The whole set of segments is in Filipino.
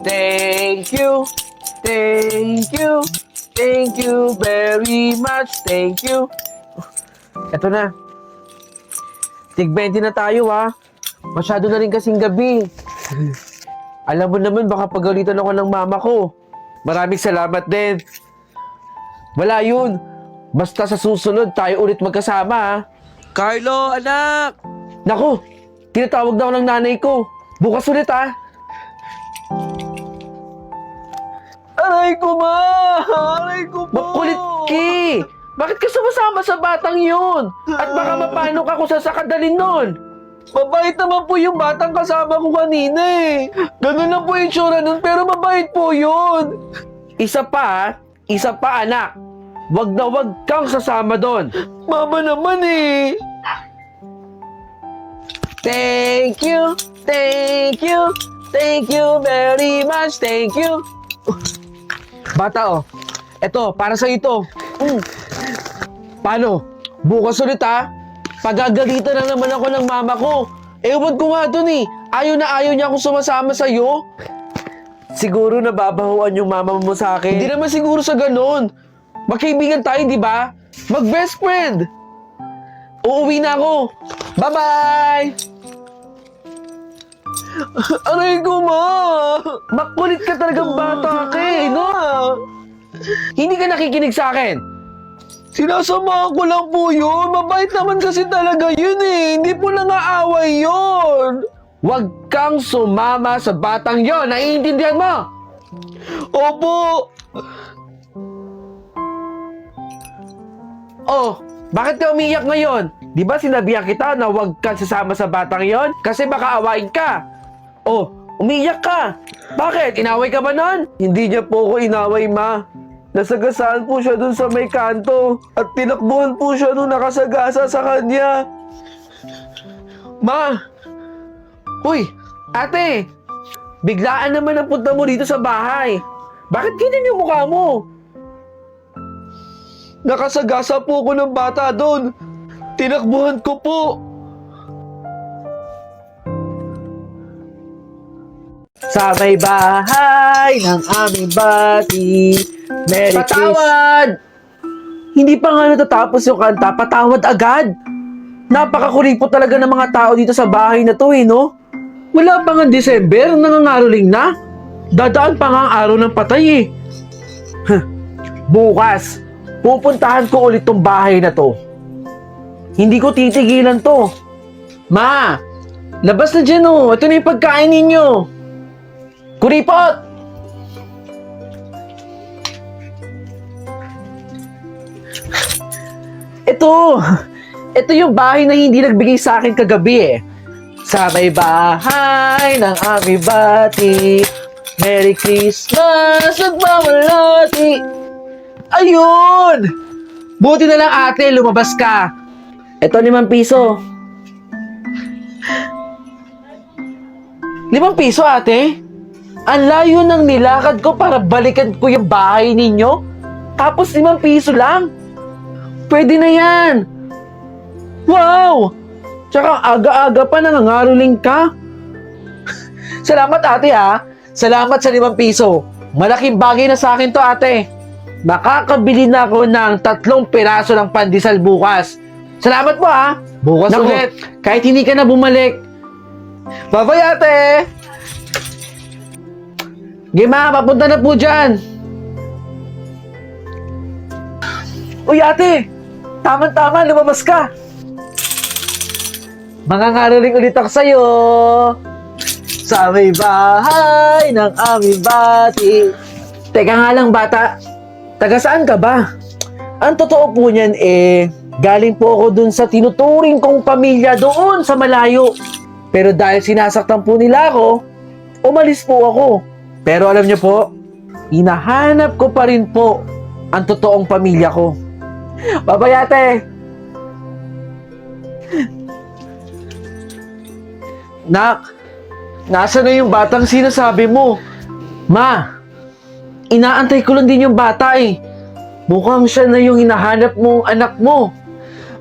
Thank you. Thank you. Thank you very much. Thank you. Eto na. Tig-20 na tayo ha. Masyado na rin kasing gabi. Alam mo naman baka pagalitan ako ng mama ko. Maraming salamat din. Wala yun. Basta sa susunod tayo ulit magkasama ha. Carlo, anak! Naku, tinatawag na ako ng nanay ko. Bukas ulit ha. Aray ko ma! Aray ko po! Makulit ki! Bakit ka sumasama sa batang yun? At baka mapano ka kung sasakadalin nun? Mabait naman po yung batang kasama ko kanina eh. Ganun lang po yung tsura nun pero mabait po yun. Isa pa anak. Wag na wag kang sasama doon. Mama naman eh. Thank you, thank you, thank you very much, thank you. Bata oh, eto para sa ito. Paano? Bukas ulit ha? Pagagalitan na naman ako ng mama ko. Ewan ko nga dun eh. Ayaw na ayaw niya akong sumasama sa'yo. Siguro nababahuan yung mama mo sa akin. Hindi naman siguro sa ganun. Magkaibigan tayo, di ba? Mag-best friend. Uuwi na ako. Bye-bye! Aray ko, ma! Makulit ka talagang bata ka eh, no? Hindi ka nakikinig sa akin. Sinasamahan ko lang po yun. Mabait naman kasi talaga yun eh. Hindi po nangaaway yun. Huwag kang sumama sa batang yon. Naiintindihan mo? Opo. Oh, bakit ka umiyak ngayon? Di ba sinabihan kita na huwag kang sasama sa batang yon? Kasi baka awain ka. Oh, umiyak ka. Bakit? Inaway ka ba nun? Hindi niya po ako inaway, ma. Nasagasaan po siya dun sa may kanto at tinakbuhan po siya nung nakasagasa sa kanya. Ma! Uy! Ate! Biglaan naman ang punta mo dito sa bahay. Bakit ganyan yung mukha mo? Nakasagasa po ako ng bata doon. Tinakbuhan ko po. Sa may bahay ng aming bati. Merry Patawad! Hindi pa nga natatapos yung kanta, patawad agad. Napakakuling po talaga ng mga tao dito sa bahay na to eh, no? Wala pa nga December, nangangaroling na. Dadaan pa nga ang araw ng patay eh. Bukas, pupuntahan ko ulit tong bahay na to. Hindi ko titigilan to. Ma, labas na dyan oh. Ito na yung pagkain ninyo. Kuripot! Ito yung bahay na hindi nagbigay sa akin kagabi eh. Sa may bahay ng aming bati, Merry Christmas at mamalati. Ayun! Buti na lang ate, lumabas ka. Ito 5 piso. 5 piso ate? Ang layo ng nilakad ko para balikan ko yung bahay ninyo. Tapos 5 piso lang. Pwede na yan. Wow! Tsaka aga-aga pa nangangaroling ka. Salamat ate ha. Salamat sa 5 piso. Malaking bagay na sa akin to ate. Makakabili na ako ng 3 piraso ng pandesal bukas. Salamat po ha. Bukas ulit. Kahit hindi ka na bumalik. Bye-bye ate. Gima, papunta na po dyan. Uy ate, tama-tama, lumabas ka. Mangangaroling ulit ako sa'yo. Sa may bahay ng aming bati. Teka nga lang bata, taga saan ka ba? Ang totoo po niyan galing po ako dun sa tinuturing kong pamilya doon sa malayo. Pero dahil sinasaktan po nila ako, umalis po ako. Pero alam niyo po, hinahanap ko pa rin po ang totoong pamilya ko. Bye-bye ate! Nak, nasa na yung batang sinasabi mo? Ma, inaantay ko lang din yung bata eh. Mukhang siya na yung hinahanap mong anak mo.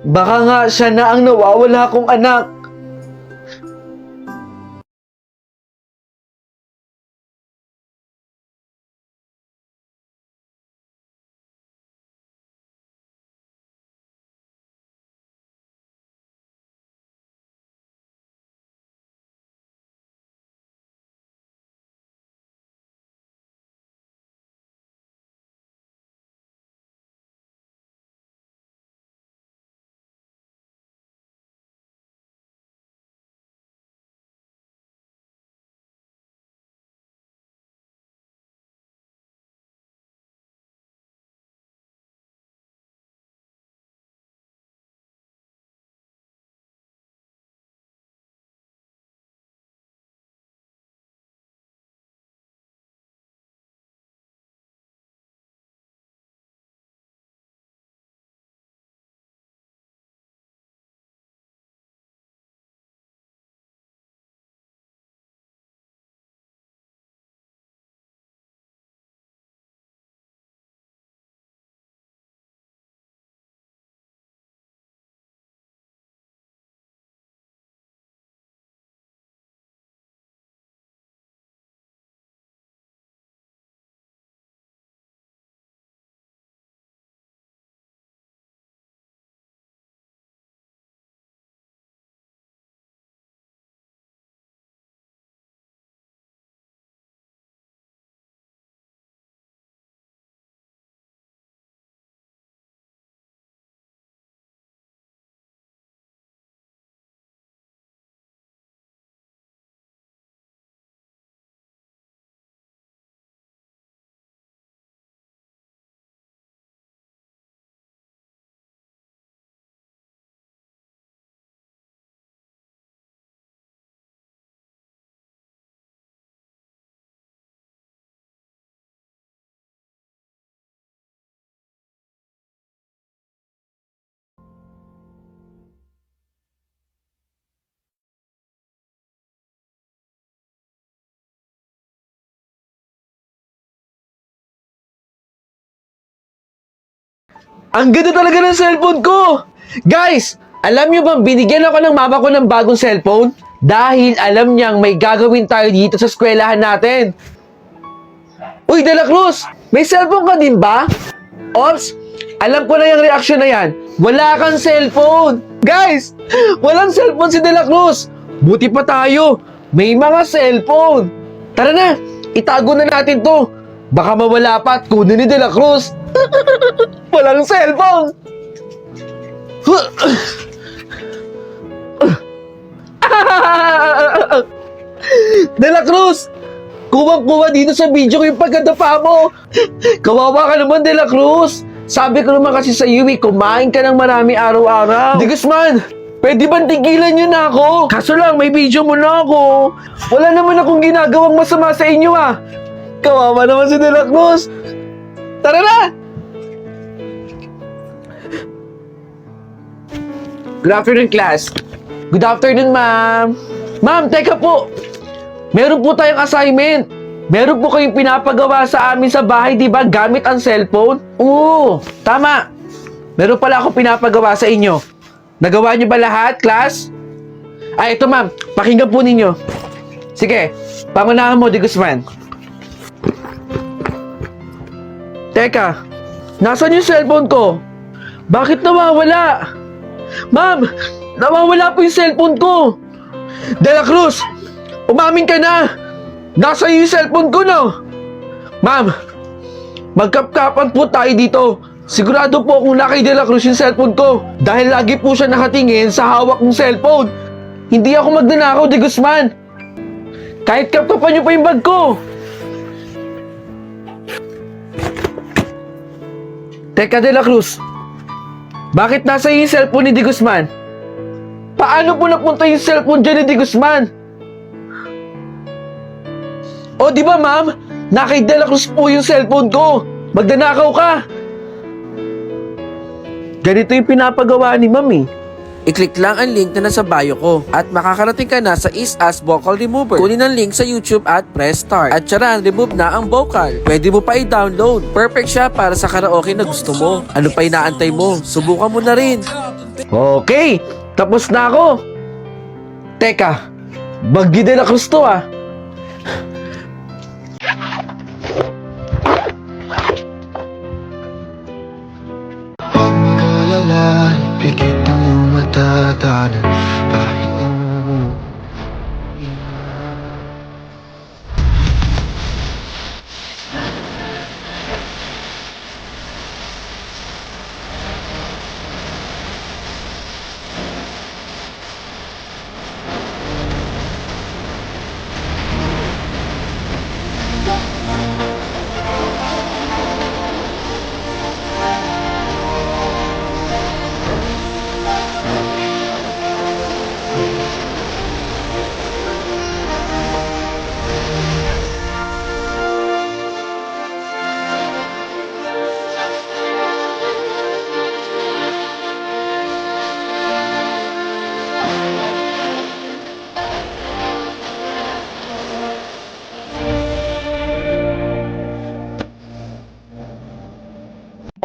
Baka nga siya na ang nawawala kong anak. Ang ganda talaga ng cellphone ko! Guys, alam nyo bang binigyan ako ng mama ko ng bagong cellphone? Dahil alam niyang may gagawin tayo dito sa eskwelahan natin. Uy, De La Cruz! May cellphone ka din ba? Ops, alam ko na yung reaksyon na yan. Wala kang cellphone! Guys, walang cellphone si De La Cruz! Buti pa tayo, may mga cellphone! Tara na, itago na natin to. Baka mawala pa at kunin ni De La Cruz. Walang cellphone! De La Cruz! Kuwang-kuwa dito sa video ko yung pagkadapa mo. Kawawa ka naman, De La Cruz. Sabi ko naman kasi sa iyo, kumain ka ng marami araw-araw. Di Guzman, pwede bang tigilan niyo na ako? Kaso lang, may video mo na ako. Wala naman akong ginagawang masama sa inyo ah. Kawawa naman si De La Cruz. Tara na! Good afternoon, class. Good afternoon, ma'am. Ma'am, teka po. Meron po tayong assignment. Meron po kayong pinapagawa sa amin sa bahay, di ba? Gamit ang cellphone? Oo, tama. Meron pala ako pinapagawa sa inyo. Nagawa niyo ba lahat, class? Ay, ito ma'am. Pakinggan po ninyo. Sige, pangunahan mo, Di Guzman. Teka, nasaan yung cellphone ko? Bakit nawawala? Ma'am, nawawala po yung cellphone ko. De La Cruz, umamin ka na. Nasa yung cellphone ko, no? Ma'am, magkapkapan po tayo dito. Sigurado po kung na kay De La Cruz yung cellphone ko. Dahil lagi po siya nakatingin sa hawak ng cellphone. Hindi ako magnanakaw, De Guzman. Kahit kapkapan niyo pa yung bag ko. Teka, De La Cruz. Bakit nasa yung cellphone ni Di Guzman? Paano po napunta yung cellphone dyan ni Di Guzman? O, di ba, ma'am? Na kay De La Cruz po yung cellphone ko. Magdanakaw ka. Ganito yung pinapagawa ni ma'am eh. I-click lang ang link na nasa bio ko at makakarating ka na sa Is Vocal Remover. Kunin ang link sa YouTube at press start. At tsaran, remove na ang vocal. Pwede mo pa i-download. Perfect siya para sa karaoke na gusto mo. Ano pa inaantay mo? Subukan mo na rin. Okay, tapos na ako. Teka, Baggy De La Cruz to ah. Mag-alala, pikit ang iyong matatanan kahit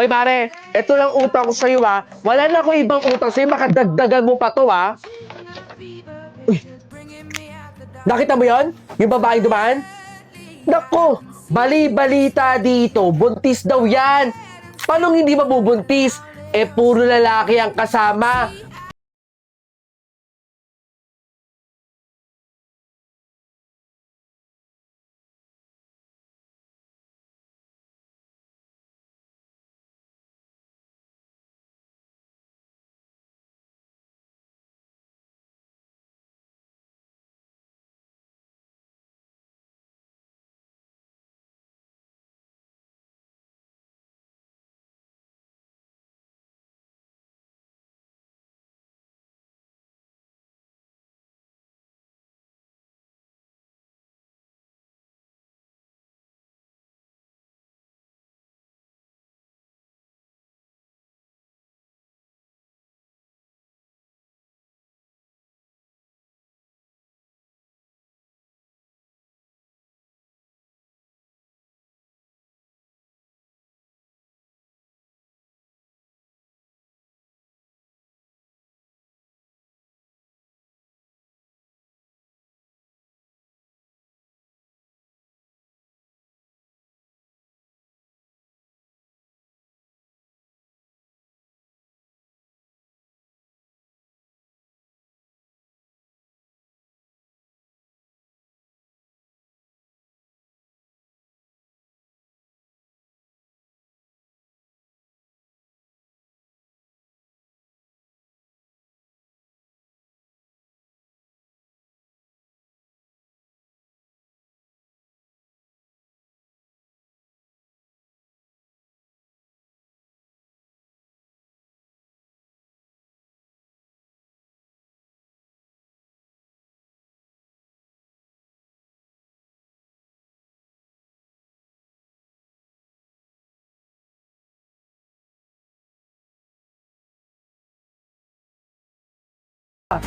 Oy mare, eto lang utang ko sa'yo ah. Wala na akong ibang utang sa'yo, makadagdagan mo pa to ah. Uy, nakita mo yon? Yung babaeng dumaan? Nako, bali-balita dito, buntis daw yan. Paano hindi mabubuntis? Eh, puro lalaki ang kasama. Ah,